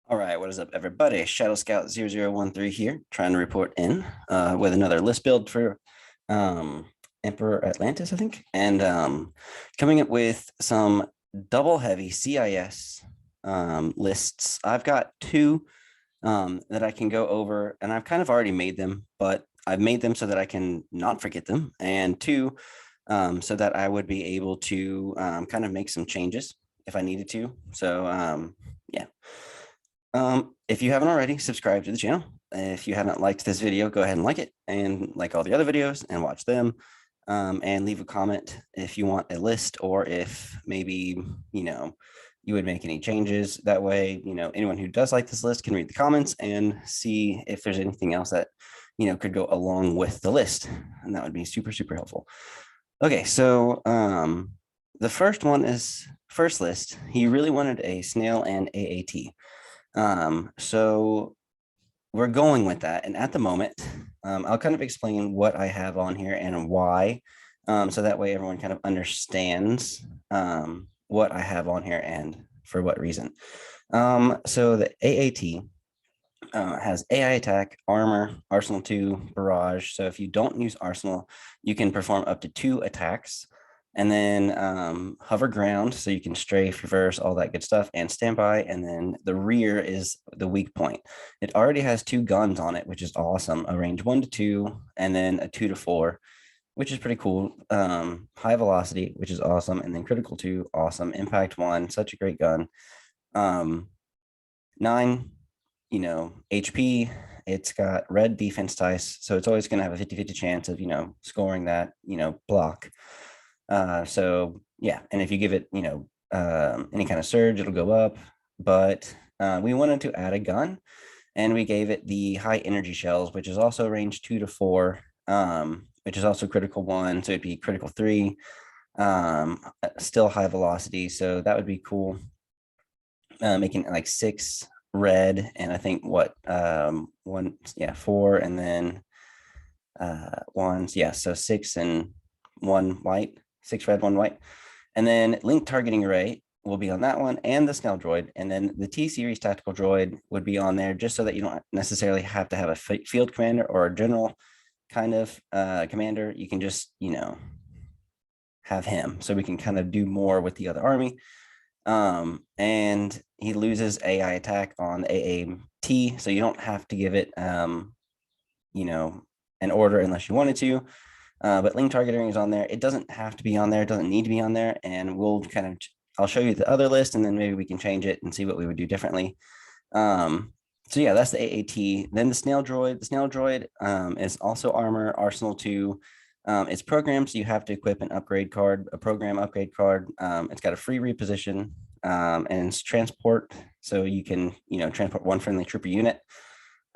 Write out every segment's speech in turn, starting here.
All right, what is up, everybody? Shadow Scout 0013 here, trying to report in with another list build for Emperor Atlantis, I think, and coming up with some double heavy CIS lists. I've got two that I can go over, and I've kind of already made them, but I've made them so that I can not forget them, and two, so that I would be able to kind of make some changes if I needed to. So yeah. If you haven't already, subscribe to the channel. If you haven't liked this video, go ahead and like it and like all the other videos and watch them. And leave a comment if you want a list or if maybe, you would make any changes. That way, anyone who does like this list can read the comments and see if there's anything else that, could go along with the list. And that would be super, super helpful. Okay, so the first list, he really wanted a Snail and AAT. So we're going with that. And at the moment, I'll kind of explain what I have on here and why. So that way everyone kind of understands what I have on here and for what reason. So the AAT has AI attack, armor, arsenal 2, barrage. So if you don't use arsenal, you can perform up to 2 attacks. And then hover ground, so you can strafe, reverse, all that good stuff, and standby. And then the rear is the weak point. It already has 2 guns on it, which is awesome. A range 1 to 2, and then a 2 to 4, which is pretty cool. High velocity, which is awesome, and then critical 2, awesome. Impact 1, such a great gun. 9, HP. It's got red defense dice, so it's always going to have a 50-50 chance of, scoring that, block. So yeah, and if you give it, any kind of surge, it'll go up. But we wanted to add a gun, and we gave it the high energy shells, which is also range 2 to 4, which is also critical 1, so it'd be critical 3, still high velocity, so that would be cool. Making like 6 red, and I think what 4, and then ones, yeah, so 6 and 1 white. 6 red, 1 white. And then link targeting array will be on that one, and the Snail Droid. And then the T-Series tactical droid would be on there, just so that you don't necessarily have to have a field commander or a general kind of commander. You can just, have him. So we can kind of do more with the other army. And he loses AI attack on AAT, so you don't have to give it, an order unless you wanted to. But link targeting is on there. It doesn't have to be on there. It doesn't need to be on there. And I'll show you the other list, and then maybe we can change it and see what we would do differently. So yeah, that's the AAT. Then the Snail Droid. The Snail Droid is also armor, arsenal 2. It's programmed, so you have to equip an upgrade card, a program upgrade card. It's got a free reposition, and it's transport. So you can, transport 1 friendly trooper unit.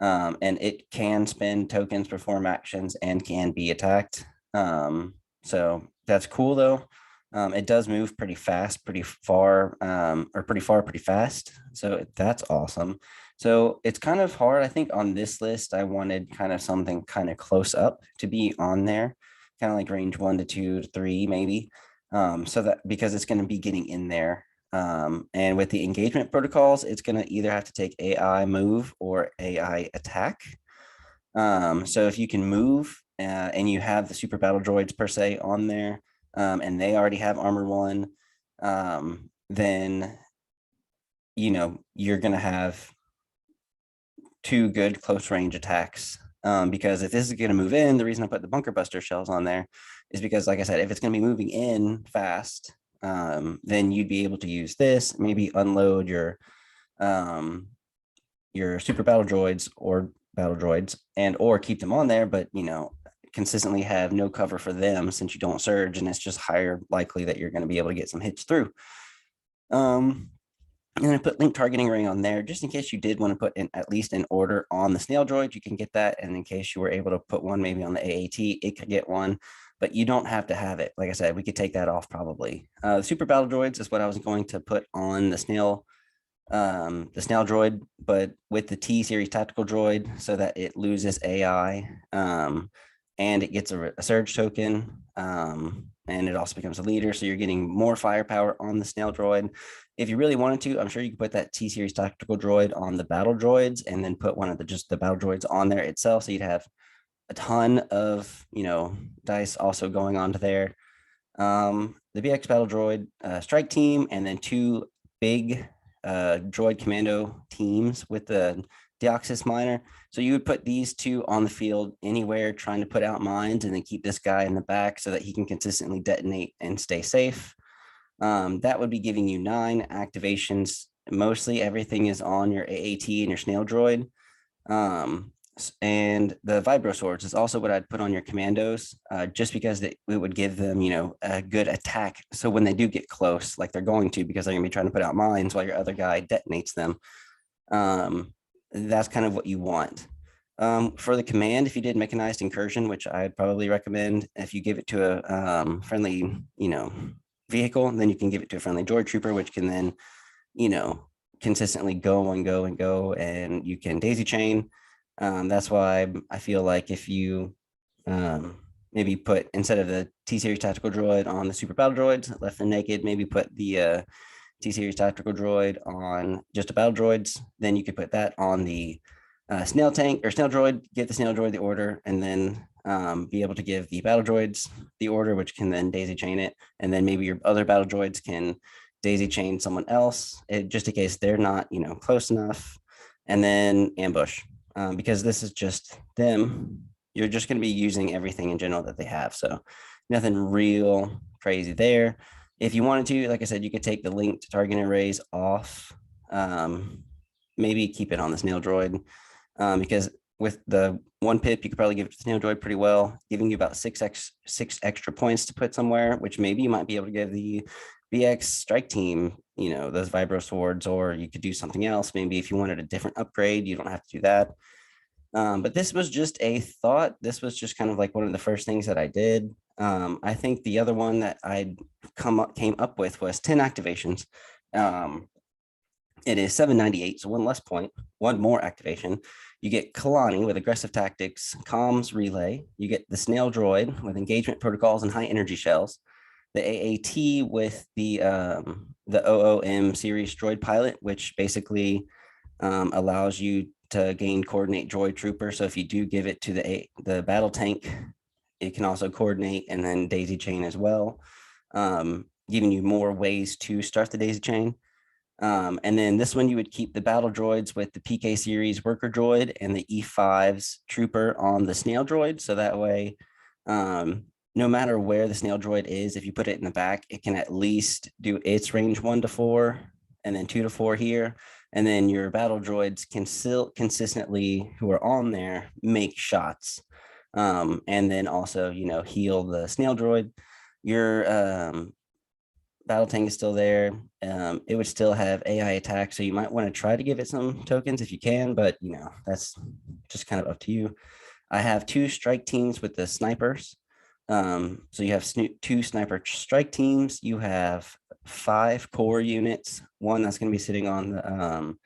And it can spend tokens, perform actions, and can be attacked. So that's cool though. It does move pretty fast, pretty far, pretty fast. So that's awesome. So it's kind of hard. I think on this list, I wanted kind of something kind of close up to be on there, kind of like range 1 to 2 to 3, maybe. So that because it's going to be getting in there. And with the engagement protocols, it's going to either have to take AI move or AI attack. So if you can move and you have the super battle droids per se on there, and they already have armor 1, then you're going to have 2 good close range attacks. Because if this is going to move in, the reason I put the bunker buster shells on there is because, like I said, if it's going to be moving in fast, then you'd be able to use this, maybe unload your super battle droids or battle droids, and or keep them on there, but consistently have no cover for them since you don't surge, and it's just higher likely that you're going to be able to get some hits through. And I put link targeting ring on there just in case you did want to put in at least an order on the Snail Droid, you can get that. And in case you were able to put one maybe on the AAT, it could get one, but you don't have to have it. Like I said, we could take that off probably. The super battle droids is what I was going to put on the Snail Droid, but with the T-Series tactical droid so that it loses AI, and it gets a surge token, and it also becomes a leader. So you're getting more firepower on the Snail Droid. If you really wanted to, I'm sure you could put that T-Series tactical droid on the battle droids and then put one of the battle droids on there itself. So you'd have a ton of, dice also going onto there. The BX battle droid strike team, and then two big droid commando teams with the Deoxys miner. So you would put these two on the field anywhere trying to put out mines, and then keep this guy in the back so that he can consistently detonate and stay safe. That would be giving you 9 activations. Mostly everything is on your AAT and your Snail Droid. And the vibro swords is also what I'd put on your commandos, just because it would give them, a good attack. So when they do get close, like they're going to, because they're going to be trying to put out mines while your other guy detonates them, that's kind of what you want. For the command, if you did mechanized incursion, which I'd probably recommend, if you give it to a friendly, vehicle, then you can give it to a friendly droid trooper, which can then, consistently go and go and go, and you can daisy chain. That's why I feel like if you maybe put, instead of the T-Series tactical droid on the super battle droids, left them naked, maybe put the T-Series tactical droid on just a battle droids, then you could put that on the snail tank or snail droid, give the snail droid the order, and then be able to give the battle droids the order, which can then daisy chain it. And then maybe your other battle droids can daisy chain someone else, just in case they're not, close enough. And then ambush. Because this is just them, you're just going to be using everything in general that they have. So nothing real crazy there. If you wanted to, like I said, you could take the linked target arrays off. Maybe keep it on the Snail Droid, because with the 1 pip, you could probably give it to the Snail Droid pretty well, giving you about 6 extra points to put somewhere, which maybe you might be able to give the BX strike team, those vibro swords, or you could do something else. Maybe if you wanted a different upgrade, you don't have to do that. But this was just a thought. This was just kind of like one of the first things that I did. I think the other one that I came up with was 10 activations. It is 798, so 1 less point, 1 more activation. You get Kalani with aggressive tactics, comms relay. You get the Snail Droid with engagement protocols and high energy shells. The AAT with the OOM series droid pilot, which basically allows you to gain coordinate droid trooper. So if you do give it to the battle tank, it can also coordinate and then daisy chain as well, giving you more ways to start the daisy chain. And then this one, you would keep the battle droids with the PK series worker droid and the E5's trooper on the Snail Droid. So that way, no matter where the Snail Droid is, if you put it in the back, it can at least do its range 1 to 4 and then 2 to 4 here. And then your battle droids can still consistently, who are on there, make shots. And then also, heal the Snail Droid. Your battle tank is still there. It would still have AI attack, so you might want to try to give it some tokens if you can, but that's just kind of up to you. I have 2 strike teams with the snipers. So you have 2 sniper strike teams. You have 5 core units. 1 that's going to be sitting on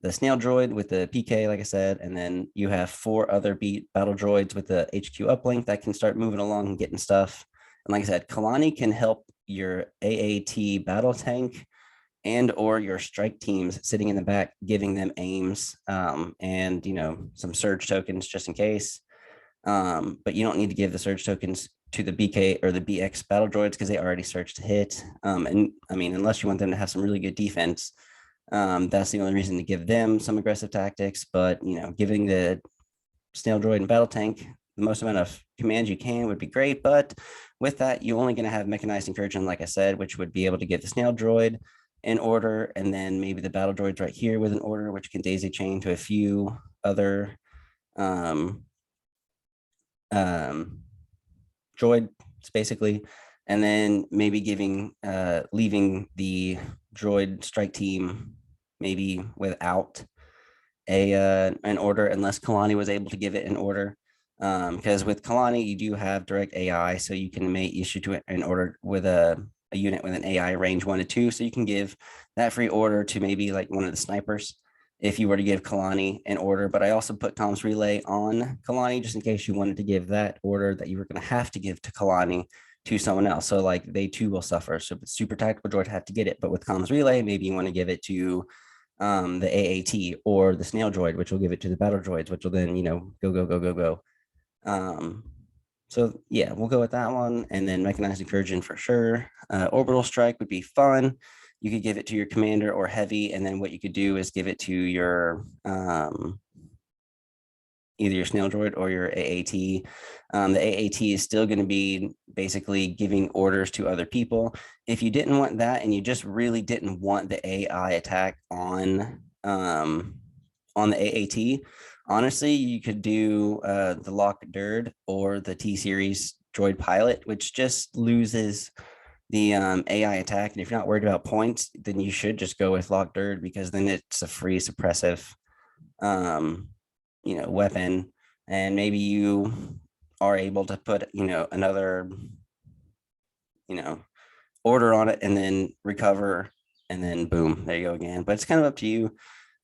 the Snail Droid with the PK, like I said, and then you have 4 other battle droids with the HQ uplink that can start moving along and getting stuff. And like I said, Kalani can help your AAT battle tank and or your strike teams sitting in the back, giving them aims and some surge tokens just in case. But you don't need to give the surge tokens to the BK or the BX battle droids because they already surge to hit. And I mean, unless you want them to have some really good defense, that's the only reason to give them some aggressive tactics. But giving the Snail Droid and battle tank the most amount of commands you can would be great. But with that, you're only going to have mechanized incursion, like I said, which would be able to give the Snail Droid in order, and then maybe the battle droids right here with an order, which can daisy chain to a few other droids, basically, and then maybe leaving the droid strike team maybe without an order, unless Kalani was able to give it an order. Because with Kalani, you do have direct AI, so you can issue to it an order with a unit with an AI range 1 to 2. So you can give that free order to maybe like one of the snipers if you were to give Kalani an order. But I also put Tom's Relay on Kalani just in case you wanted to give that order that you were going to have to give to Kalani to someone else. So like they too will suffer. So the super tactical droid have to get it, but with comms relay, maybe you want to give it to the AAT or the snail droid, which will give it to the battle droids, which will then, go. Um, so yeah, we'll go with that one. And then mechanized incursion for sure. Orbital strike would be fun. You could give it to your commander or heavy. And then what you could do is give it to your, either your snail droid or your AAT. The AAT is still going to be basically giving orders to other people. If you didn't want that and you just really didn't want the AI attack on the AAT, honestly, you could do the Lock Derd or the T series droid pilot, which just loses the AI attack. And if you're not worried about points, then you should just go with Lock Derd, because then it's a free suppressive weapon, and maybe you are able to put another order on it and then recover, and then boom, there you go again. But it's kind of up to you,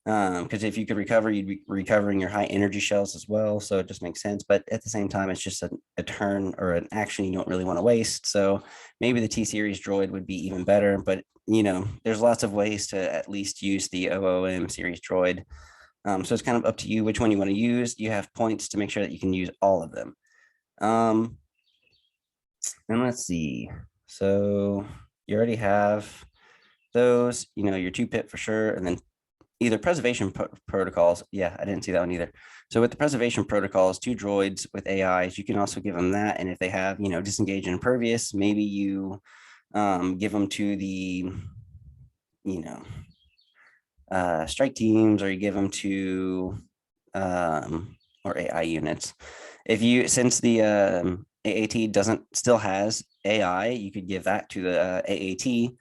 because if you could recover, you'd be recovering your high energy shells as well, so it just makes sense. But at the same time, it's just a turn or an action you don't really want to waste. So maybe the T series droid would be even better, but there's lots of ways to at least use the OOM series droid. So it's kind of up to you which one you want to use. You have points to make sure that you can use all of them. And let's see. So you already have those, your 2-pip for sure. And then either preservation protocols. Yeah, I didn't see that one either. So with the preservation protocols, 2 droids with AIs, you can also give them that. And if they have, disengage and impervious, maybe you give them to the, strike teams, or you give them to or AI units. Since the AAT still has AI, you could give that to the AAT,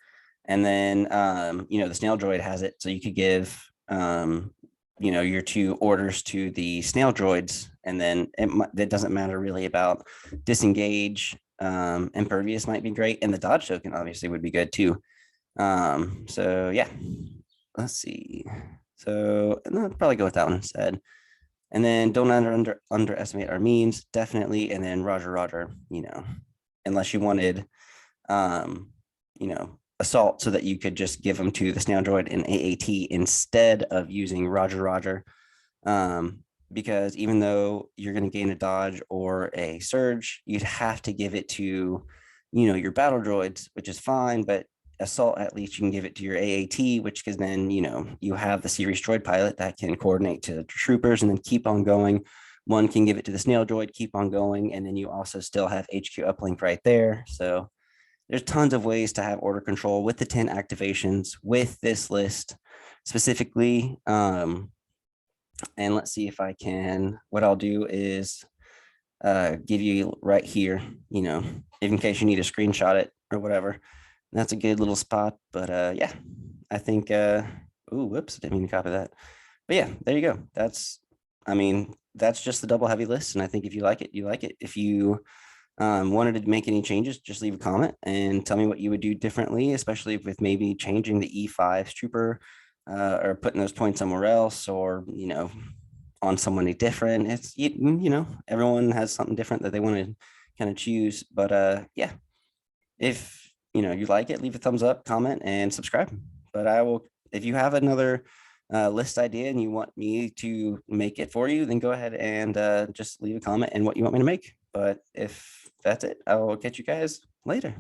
and then the snail droid has it, so you could give your 2 orders to the snail droids, and then it doesn't matter really about disengage. Impervious might be great, and the dodge token obviously would be good too. So yeah, let's see. So I'll probably go with that one instead. And then don't underestimate our means, definitely. And then Roger, unless you wanted, assault, so that you could just give them to the snail droid and AAT instead of using Roger. Because even though you're going to gain a dodge or a surge, you'd have to give it to, your battle droids, which is fine, but assault, at least you can give it to your AAT, which is then, you have the series droid pilot that can coordinate to the troopers and then keep on going. One can give it to the snail droid, keep on going, and then you also still have HQ uplink right there. So there's tons of ways to have order control with the 10 activations with this list specifically. And let's see if I can, what I'll do is give you right here, in case you need to screenshot it or whatever. That's a good little spot. But yeah, I think, whoops, I didn't mean to copy that. But yeah, there you go. That's just the double heavy list. And I think if you like it, you like it. If you wanted to make any changes, just leave a comment and tell me what you would do differently, especially with maybe changing the E5 trooper or putting those points somewhere else, or, on someone different. It's, everyone has something different that they want to kind of choose. But yeah, if you like it, leave a thumbs up, comment, and subscribe. But if you have another list idea and you want me to make it for you, then go ahead and just leave a comment and what you want me to make. But if that's it, I will catch you guys later.